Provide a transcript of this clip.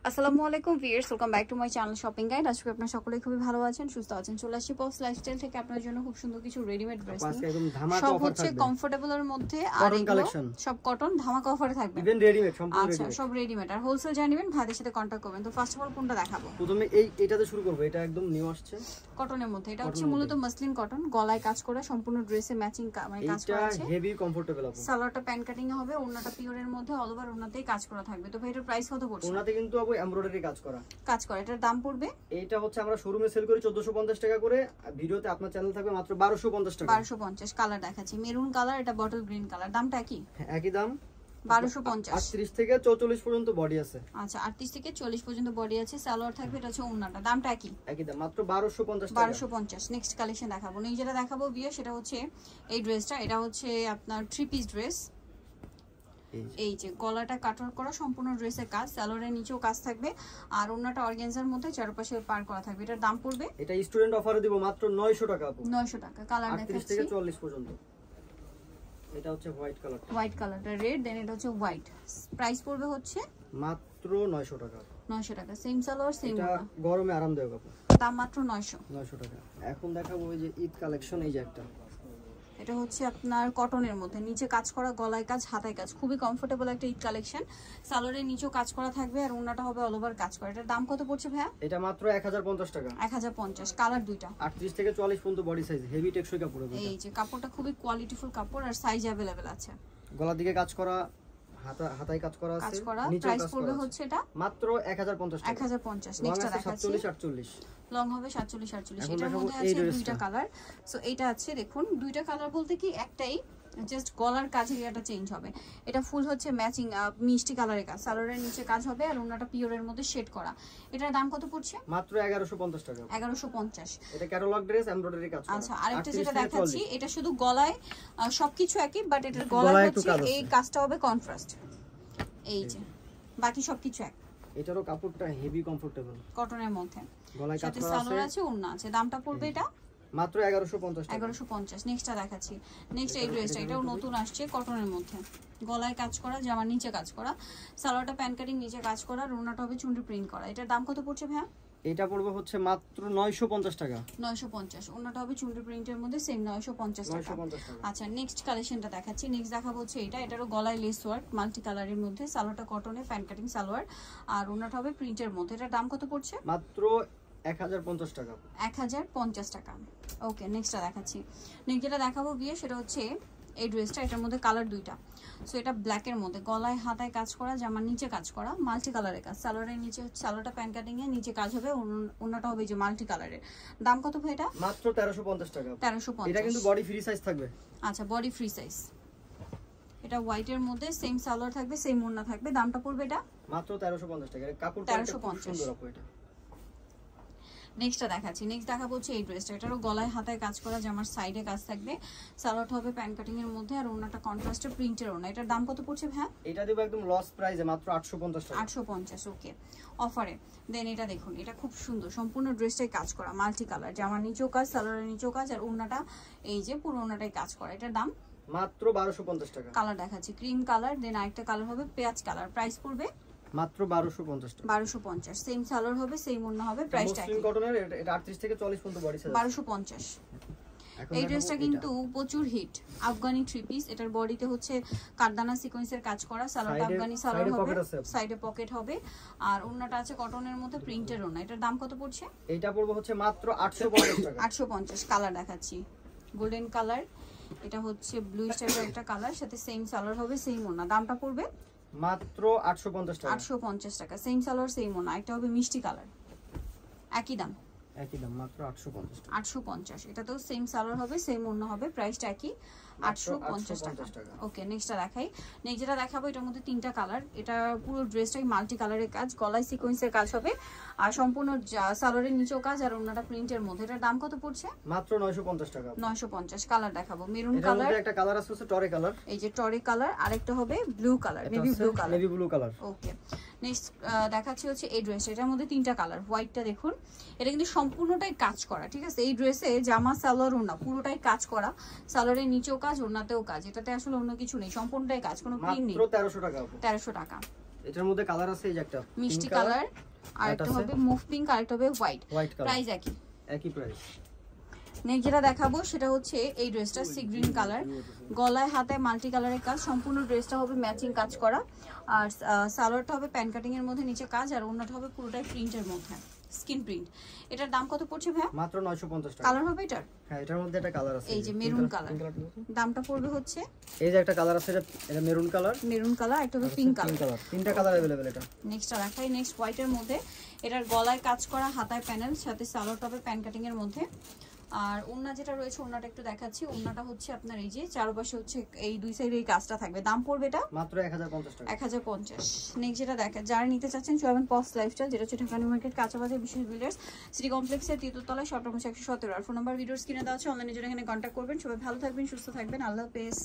আসসালামু আলাইকুম viewers, welcome back to my channel shopping guide. আজকে আপনারা সকলেই খুবই ভালো আছেন, সুস্থ আছেন। চলে আসি পপস লাইফস্টাইল থেকে আপনাদের জন্য খুব সুন্দর কিছু রেডিমেড ড্রেস সব হচ্ছে কমফোর্টেবল এর মধ্যে, আর এগুলো সব কটন ধামাকা অফারে থাকবে, ইভেন রেডিমেড সম্পূর্ণ আচ্ছা সব রেডিমেড। আর হোলসেল জানিবেন ভাইদের সাথে কন্টাক্ট করবেন। তো ফার্স্ট অফ অল কোনটা দেখাবো? প্রথমে এটাতে শুরু করব। এটা একদম নিউ আসছে কটনের মধ্যে। এটা হচ্ছে মূলত মাসলিন কটন, গলায় কাজ করা, সম্পূর্ণ ড্রেসে ম্যাচিং মানে কাজ করা আছে। এটা হেভি কমফোর্টেবল আপু। সালোয়ারটা প্যান্ট কাটিং এ হবে, ওন্নাটা পিওরের মধ্যে, অল ওভার ওন্নাতেই কাজ করা থাকবে। তো ভাই এটার প্রাইস কত পড়ছে? ওন্নাতে কিন্তু আপু এমব্রয়ডারি কাজ করা। এটার দাম পড়বে, এটা হচ্ছে আমরা শোরুমে সেল করি 1450 টাকা করে, ভিডিওতে আপনার চ্যানেল থাকবে মাত্র 1250 টাকা। 1250। কালার দেখাচ্ছি মেরুন কালার, এটা বটল গ্রিন কালার। দামটা কি? একই দাম, 1250। 38 থেকে 44 পর্যন্ত বডি আছে। আচ্ছা 38 থেকে 40 পর্যন্ত বডি আছে, সালোয়ার থাকবে। এটা হচ্ছে ওন্নাটা। দামটা কি? একই দাম, মাত্র 1250 টাকা। 1250। নেক্সট কালেকশন দেখাবো। নেই যেটা দেখাবো বিয়ে, সেটা হচ্ছে এই ড্রেসটা। এটা হচ্ছে আপনার 3 পিস ড্রেস। এই যে গলাটা কাটার করা, সম্পূর্ণ ড্রেসের কাজ, সালোয়ারের নিচেও কাজ থাকবে, আর ওন্নাটা অর্গানজার মধ্যে চারপাশে পার করা থাকবে। এটার দাম পড়বে, এটা স্টুডেন্ট অফারে দিব মাত্র 900 টাকা আপু। 900 টাকা। কালার দেখাচ্ছি 38 থেকে 44 পর্যন্ত। এটা হচ্ছে হোয়াইট কালার, হোয়াইট কালারটা রেড, দেন এটা হচ্ছে হোয়াইট। প্রাইস পড়বে হচ্ছে মাত্র 900 টাকা। 900 টাকা। সেম সালোয়ার সেম এটা ওন্না, গরমে আরামদায়ক আপু। দাম মাত্র 900 টাকা। এখন দেখাবো ওই যে ঈদ কালেকশন। এই যে একটা, এটা হচ্ছে আপনার কটনের মধ্যে, নিচে কাজ করা, গলায় কাজ, হাতায় কাজ, খুবই কমফোর্টেবল একটা ঈদ কালেকশন। সালোয়ারের নিচেও কাজ করা থাকবে, আর ওন্নাটা হবে অল ওভার কাজ করা। এটার দাম কত পড়ছে ভাইয়া? এটা মাত্র 1050 টাকা। 1050। কালার দুইটা, 38 থেকে 40 পর্যন্ত বডি সাইজ, হেভি টেকসই কাপড়। এই যে কাপড়টা খুবই কোয়ালিটিফুল কাপড়, আর সাইজ अवेलेबल আছে। গলার দিকে কাজ করা, হাতায় কাজ করা আছে, নিচে প্রাইস পড়বে হচ্ছে এটা মাত্র 1050 টাকা। 1050। নেক্সটটা দেখাচ্ছি, 47 লং হবে 47 এটার মধ্যে আছে দুইটা কালার। সো এটা আছে দেখুন, দুইটা কালার বলতে কি একটাই, জাস্ট গলার কাজের এটা চেঞ্জ হবে। এটা ফুল হচ্ছে ম্যাচিং মিষ্টি কালারের কাজ, সালোয়ারের নিচে কাজ হবে, আর ওন্নাটা পিওরের মধ্যে শেড করা। এটার দাম কত পড়ছে? মাত্র 1150 টাকা। 1150। এটা ক্যাটালগ ড্রেস, এমব্রয়ডারি কাজ করা। আচ্ছা আরেকটা যেটা দেখাচ্ছি, এটা শুধু গলায়, সবকিছু একই, বাট এটার গলায় হচ্ছে এই কাজটা হবে কন্ট্রাস্ট। এই যে বাকি সবকিছু এক। এটারও কাপড়টা হেভি কমফোর্টেবল, কটনের মধ্যে, গলায় কাজ করা আছে, সালোয়ার আছে, ওন্না আছে। দামটা পড়বে এটা মাত্র 1150 টাকা। 1150। নেক্সটটা দেখাচ্ছি। নেক্সট এই ড্রেসটা, এটাও নতুন আসছে, কটনের মধ্যে, গলায় কাজ করা, জামার নিচে কাজ করা, সালোয়ারটা প্যান কাটিং, নিচে কাজ করা, ওন্নাটা হবে চুনরি প্রিন্ট করা। এটার দাম কত পড়ছে ভাইয়া? এটা পড়বে হচ্ছে মাত্র 950 টাকা। 950। ওন্নাটা হবে চুনরি প্রিন্টের মধ্যে, সেম 950 টাকা। আচ্ছা নেক্সট কালেকশনটা দেখাচ্ছি। নেক্সট দেখাবো হচ্ছে এটা, এটারও গলায় লেস ওয়ার্ক, মাল্টি কালারের মধ্যে, সালোয়ারটা কটনে, প্যান কাটিং সালোয়ার, আর ওন্নাটা হবে প্রিন্টের মধ্যে। এটার দাম কত পড়ছে? মাত্র 1050 টাকা। 1050 টাকা। ওকে নেক্সটটা দেখাচ্ছি। নেক্সট যেটা দেখাবো বিয়ে, সেটা হচ্ছে এই ড্রেসটা। এটার মধ্যে কালার দুইটা। সো এটা ব্ল্যাকের মধ্যে, গলায় হাতায় কাজ করা, জামার নিচে কাজ করা, মাল্টি কালারের কাজ, সালোয়ারের নিচে, সালোয়ারটা প্যান কাটিং এ নিচে কাজ হবে, ওন্নাটা হবে যে মাল্টি কালারের। দাম কত ভাই এটা? মাত্র 1350 টাকা। 1350। এটা কিন্তু বডি ফ্রি সাইজ থাকবে। আচ্ছা বডি ফ্রি সাইজ। এটা হোয়াইটের মধ্যে, সেম সালোয়ার থাকবে, সেম ওন্না থাকবে। দামটা পড়বে এটা মাত্র 1350 টাকা। কাপড়টা খুব সুন্দর আপু এটা। নেক্সটটা দেখাচ্ছি। নেক্সট দেখাবো হচ্ছে এই ড্রেসটা। এটারও গলায় হাতায় কাজ করা, জামার সাইডে কাজ থাকবে, সালোয়ারটা হবে প্যান কাটিং এর মধ্যে, আর ওন্নাটা কন্ট্রাস্টে প্রিন্টের ওন্না। এটার দাম কত পড়ছে ভাই? এটা দেব একদম লস প্রাইসে, মাত্র 850 টাকা। 850। ওকে অফারে। দেন এটা দেখুন, এটা খুব সুন্দর, সম্পূর্ণ ড্রেসটাই কাজ করা, মাল্টি কালার, জামার নিচেও কাজ, সালোয়ারের নিচেও কাজ, আর ওন্নাটা এই যে পুরো ওন্নাটাই কাজ করা। এটার দাম মাত্র 1250 টাকা। কালার দেখাচ্ছি ক্রিম কালার, দেন আরেকটা কালার হবে পেঁয়াজ কালার। প্রাইস পড়বে মাত্র 1250 টাকা। 1250। সেম সালোয়ার হবে, সেম ওন্না হবে, প্রাইসটা কি? কটনের, এটা 38 থেকে 40 পর্যন্ত বডি সাইজ। 1250। এই ড্রেসটা কিন্তু প্রচুর হিট, আফগানি 3 পিস। এটার বডিতে হচ্ছে কারদানা সিকোয়েন্সের কাজ করা, সালোয়ারটা আফগানি সালোয়ার হবে, সাইডে পকেট হবে, আর ওন্নাটা আছে কটনের মধ্যে প্রিন্টের ওন্না। এটার দাম কত পড়ছে? এটা পড়বে হচ্ছে মাত্র 850 টাকা। 850। কালার দেখাচ্ছি গোল্ডেন কালার, এটা হচ্ছে ব্লু টাইপের একটা কালার, সাথে সেম সালোয়ার হবে, সেম ওন্না। দামটা পড়বে মাত্র 850 টাকা। 850 টাকা। সেম সালোয়ার সেম ওন্না। এটা হবে মিষ্টি কালার, একই দাম, মাত্র 850 টাকা। 850। এটা তো সেম সালোয়ার হবে, সেম ওন্না হবে, প্রাইসটা একই, 850 টাকা। ওকে নেক্সটটা দেখাই। নেক্সট যেটা দেখাবো, এটার মধ্যে তিনটা কালার। এটা পুরো ড্রেসটাই মাল্টি কালারের কাজ, গলায় সিকোয়েন্সের কাজ হবে, আর সম্পূর্ণ সালোয়ারের নিচেও কাজ, আর ওন্নাটা প্রিন্টের মধ্যে। এটার দাম কত পড়ছে? মাত্র 950 টাকা। 950। কালার দেখাবো মেরুন কালার, একটা কালার আছে টরে কালার, এই যে টরে কালার, আরেকটা হবে blue colour, navy blue colour. Okay next দেখাচ্ছি হচ্ছে এই ড্রেস। এটার মধ্যে তিনটা কালার। হোয়াইটটা দেখুন, এটা কিন্তু সম্পূর্ণটাই কাজ করা, ঠিক আছে? এই ড্রেসে জামা, সালোয়ার, ওন্না পুরোটাই কাজ করা, সালোয়ারের নিচেও কাজ, ওন্নাতেও কাজ। এটাতে আসলে অন্য কিছু নেই, সম্পূর্ণটাই কাজ, কোনো প্রিন্ট নেই। মাত্র 1300 টাকা। 1300 টাকা। এটার মধ্যে কালার আছে এই যে একটা মিষ্টি কালার, আর একটা হবে মুভ পিঙ্ক, আর একটা হবে হোয়াইট। কালার, প্রাইস একই প্রাইস। নেক্সট যেটা দেখাবো সেটা হচ্ছে এই ড্রেসটা সি গ্রিন কালার, গলায় হাতে মাল্টি কালারের কাজ, সম্পূর্ণ ড্রেসটা হবে ম্যাচিং কাজ করা, আর সালোয়ারটা হবে প্যান কাটিং এর মধ্যে নিচে কাজ, আর ওড়নাটা হবে পুরোটাই প্রিন্টের মধ্যে, স্কিন প্রিন্ট। এটার দাম কত পড়ছে ভাই? মাত্র 950 টাকা। কালার হবে এটার? হ্যাঁ, এটার মধ্যে একটা কালার আছে এই যে মেরুন কালার, দামটা পড়বে হচ্ছে, এই যে একটা কালার আছে এটা মেরুন কালার, একটা হবে পিঙ্ক কালার, তিনটা কালার अवेलेबल এটা। নেক্সটটা দেখাই, নেক্সট হোয়াইটের মধ্যে, এটার গলায় কাজ করা, হাতায় প্যানেল, সাথে সালোয়ারটা হবে প্যান কাটিং এর মধ্যে, আর ওড়না যেটা রয়েছে ওড়নাটা একটু দেখাচ্ছি। ওড়নাটা হচ্ছে আপনার এই যে চারপাশে হচ্ছে এই দুই সাইডে এই কাজটা থাকবে। দাম পড়বে এটা মাত্র 1050 টাকা। 1050। নেক্সট যেটা দেখা, যারা নিতে চাচ্ছেন সোয়াবেন পস লাইফস্টাইল, যেটা হচ্ছে ঢাকা নিউ মার্কেট কাঁচাবাজার বিশেষ বিল্ডার্স সিটি কমপ্লেক্সের তৃতীয়তলায়, শপ নম্বর 117। আর ফোন নাম্বার ভিডিওর স্ক্রিনে দেওয়া আছে, অনলাইনে জন্য এখানে কন্ট্যাক্ট করবেন। সবাই ভালো থাকবেন, সুস্থ থাকবেন, আল্লাহ হাফেজ।